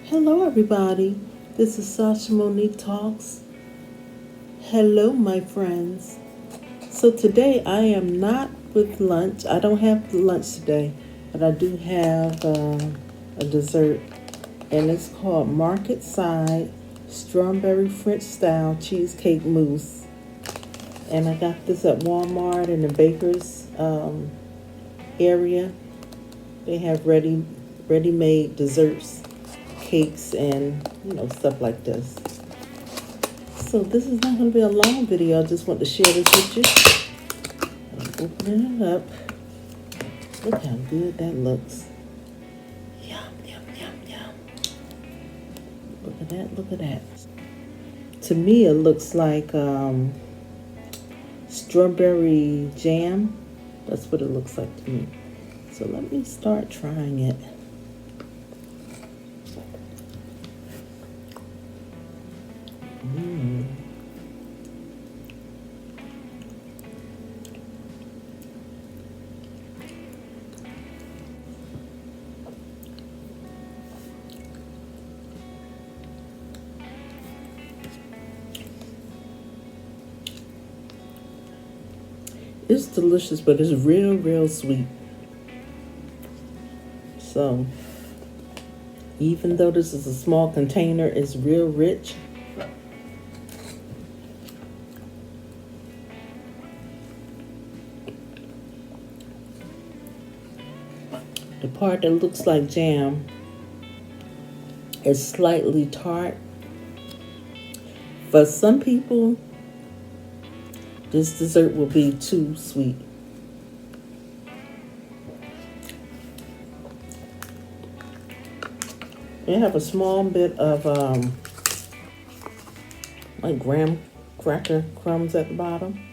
Hello, everybody. This is Sasha Monique Talks. Hello, my friends. So today I am not with lunch. I don't have lunch today, but I do have a dessert, and it's called Market Side Strawberry French Style Cheesecake Mousse. And I got this at Walmart in the baker's area. They have ready-made desserts, cakes, and stuff like this. So this is not going to be a long video. I just want to share this with you. I'm opening it up. Look how good that looks. Yum, yum, yum, yum. Look at that, look at that. To me, it looks like strawberry jam. That's what it looks like to me. So let me start trying it. It's delicious, but it's real sweet. So, even though this is a small container, it's real rich. The part that looks like jam is slightly tart. For some people, this dessert will be too sweet. They have a small bit of like graham cracker crumbs at the bottom.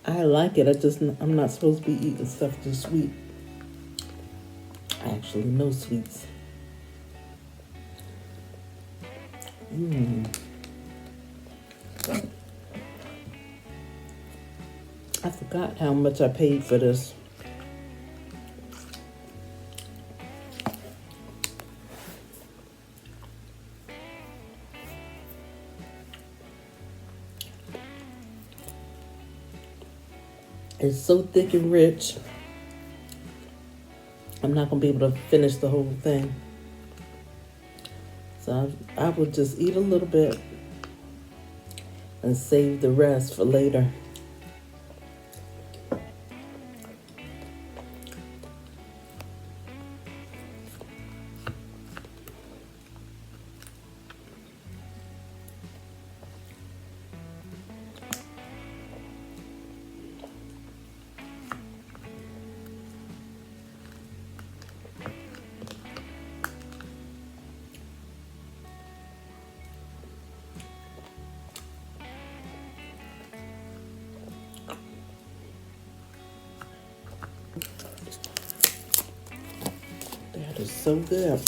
I like it. I'm not supposed to be eating stuff too sweet. Actually, no sweets. I forgot how much I paid for this. It's so thick and rich. I'm not going to be able to finish the whole thing. So I will just eat a little bit and save the rest for later. That is so good.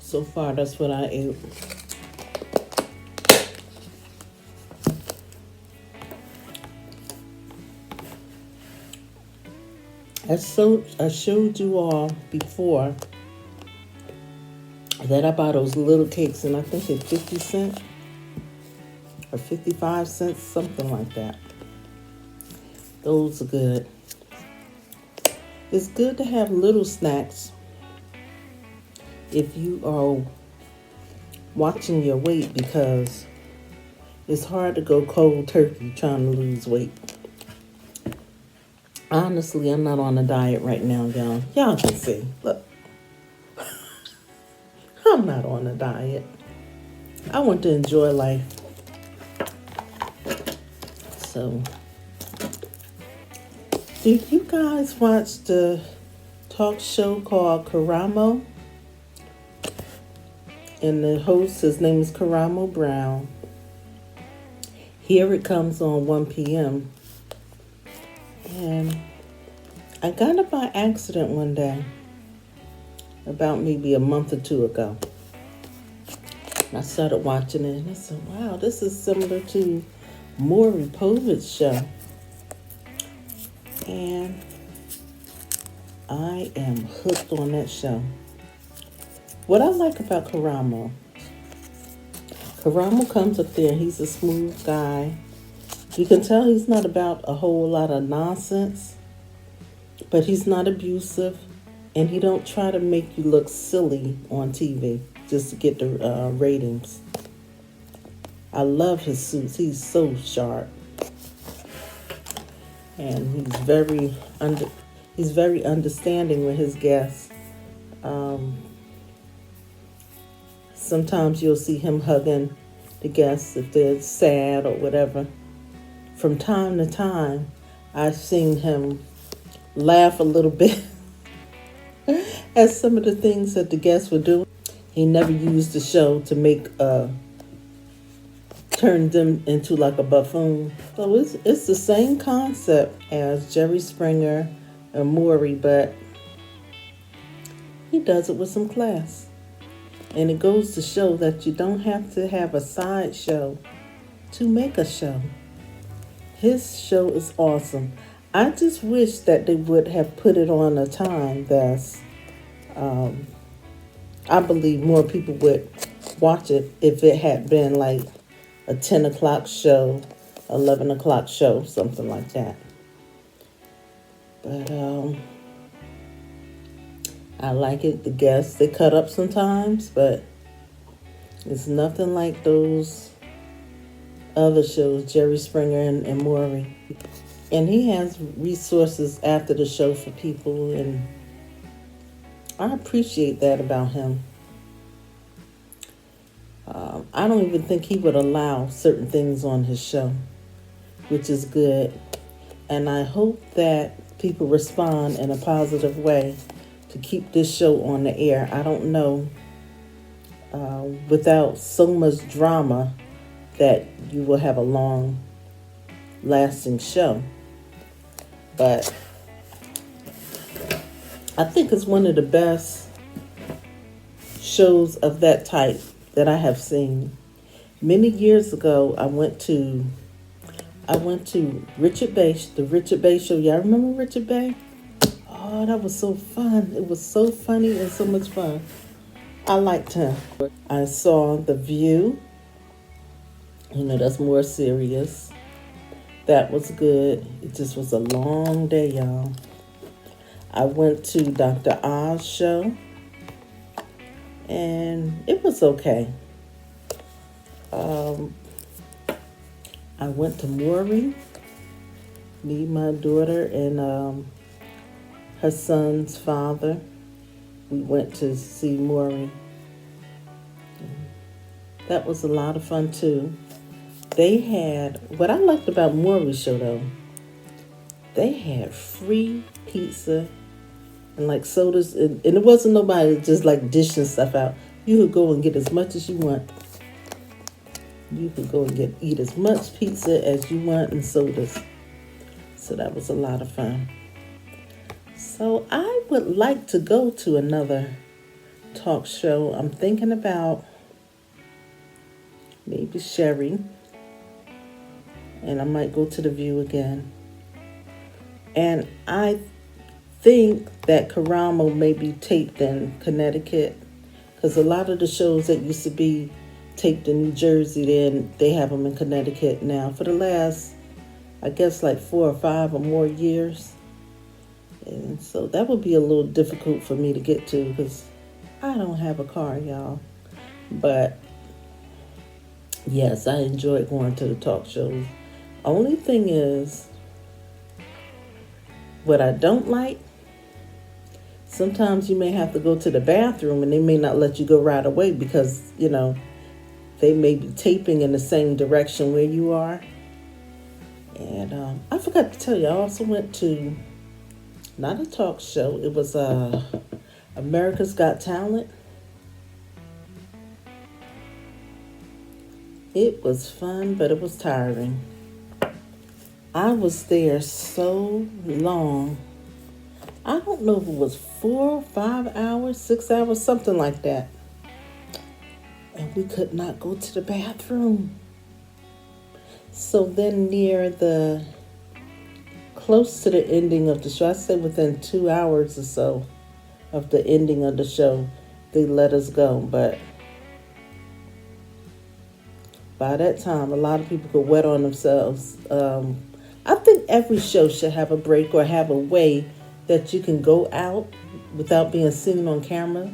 So far, that's what I ate. I showed you all before that I bought those little cakes, and I think they're 50 cents or 55 cents, something like that. Those are good. It's good to have little snacks if you are watching your weight, because it's hard to go cold turkey trying to lose weight. Honestly, I'm not on a diet right now, y'all. Y'all can see. Look. I'm not on a diet. I want to enjoy life. So, did you guys watch the talk show called Karamo? And the host, his name is Karamo Brown. Here it comes on 1 p.m. And I got it by accident one day, about maybe a month or two ago. And I started watching it, and I said, wow, this is similar to Maury Povich show. And I am hooked on that show. What I like about Karamo comes up there, he's a smooth guy. You can tell he's not about a whole lot of nonsense, but he's not abusive, and he don't try to make you look silly on TV just to get the ratings. I love his suits. He's so sharp, and he's very understanding with his guests. Sometimes you'll see him hugging the guests if they're sad or whatever. From time to time, I've seen him laugh a little bit at some of the things that the guests were doing. He never used the show to make turn them into like a buffoon. So it's the same concept as Jerry Springer and Maury, but he does it with some class. And it goes to show that you don't have to have a side show to make a show. His show is awesome. I just wish that they would have put it on a time that's, I believe more people would watch it if it had been like a 10 o'clock show, 11 o'clock show, something like that. But I like it. The guests, they cut up sometimes, but it's nothing like those other shows, Jerry Springer and Maury. And he has resources after the show for people, and I appreciate that about him. I don't even think he would allow certain things on his show, which is good. And I hope that people respond in a positive way to keep this show on the air. I don't know, without so much drama, that you will have a long lasting show. But I think it's one of the best shows of that type that I have seen. Many years ago, I went to Richard Bay, the Richard Bay show. Y'all remember Richard Bay? Oh, that was so fun. It was so funny and so much fun. I liked him. I saw The View. You know, that's more serious. That was good. It just was a long day, y'all. I went to Dr. Oz show, and it was okay. I went to Maury, me, my daughter, and her son's father. We went to see Maury. That was a lot of fun too. They had, what I liked about Maury's show though, they had free pizza and like sodas, and it wasn't nobody just like dishing stuff out. You could go and get as much as you want. You could go and eat as much pizza as you want and sodas. So that was a lot of fun. So I would like to go to another talk show. I'm thinking about maybe Sherry. And I might go to The View again. And I think that Karamo may be taped in Connecticut, because a lot of the shows that used to be taped in New Jersey, then they have them in Connecticut now for the last, I guess, like 4 or 5 or more years. And so that would be a little difficult for me to get to because I don't have a car, y'all. But yes, I enjoy going to the talk shows. Only thing is, what I don't like, sometimes you may have to go to the bathroom and they may not let you go right away because, you know, they may be taping in the same direction where you are. And I forgot to tell you, I also went to, not a talk show, it was America's Got Talent. It was fun, but it was tiring. I was there so long. I don't know if it was 4 or 5 hours, 6 hours, something like that. And we could not go to the bathroom. So then close to the ending of the show, I say within 2 hours or so of the ending of the show, they let us go. But by that time, a lot of people could wet on themselves. I think every show should have a break or have a way that you can go out without being seen on camera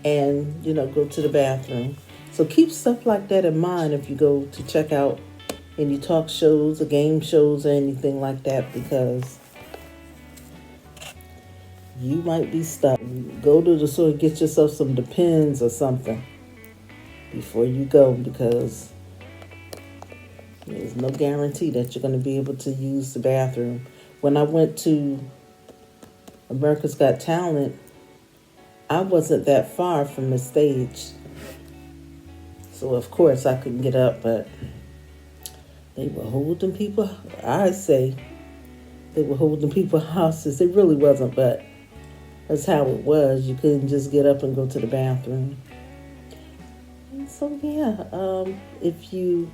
and, go to the bathroom. So keep stuff like that in mind if you go to check out any talk shows or game shows or anything like that, because you might be stuck. Go to the store, get yourself some Depends or something before you go, because there's no guarantee that you're going to be able to use the bathroom. When I went to America's Got Talent, I wasn't that far from the stage. So, of course, I couldn't get up, but they were holding people. I say they were holding people hostage. It really wasn't, but that's how it was. You couldn't just get up and go to the bathroom. And so, if you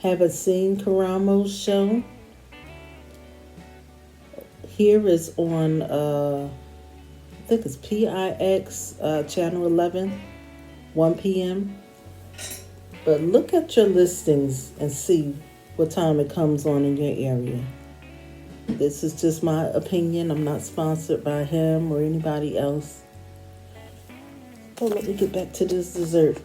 haven't seen Karamo's show, here is on, I think it's PIX channel 11, 1 p.m. But look at your listings and see what time it comes on in your area. This is just my opinion. I'm not sponsored by him or anybody else. Oh, let me get back to this dessert.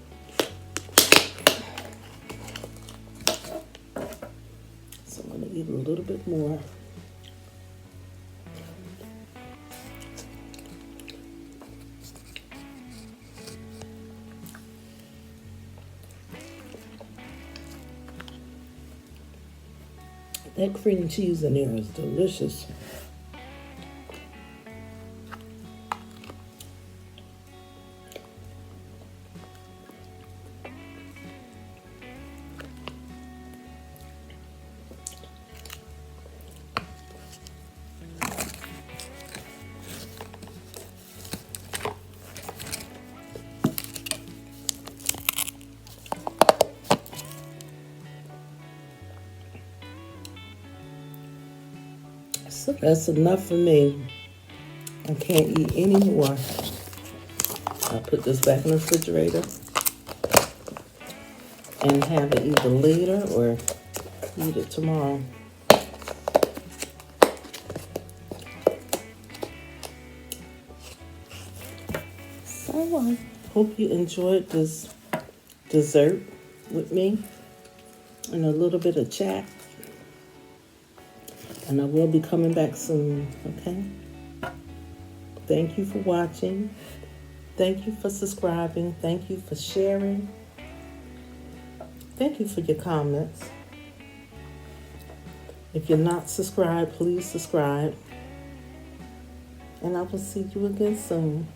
So I'm going to eat a little bit more. That cream cheese in there is delicious. So that's enough for me. I can't eat any more. I'll put this back in the refrigerator and have it either later or eat it tomorrow. So I hope you enjoyed this dessert with me and a little bit of chat. And I will be coming back soon, okay? Thank you for watching. Thank you for subscribing. Thank you for sharing. Thank you for your comments. If you're not subscribed, please subscribe. And I will see you again soon.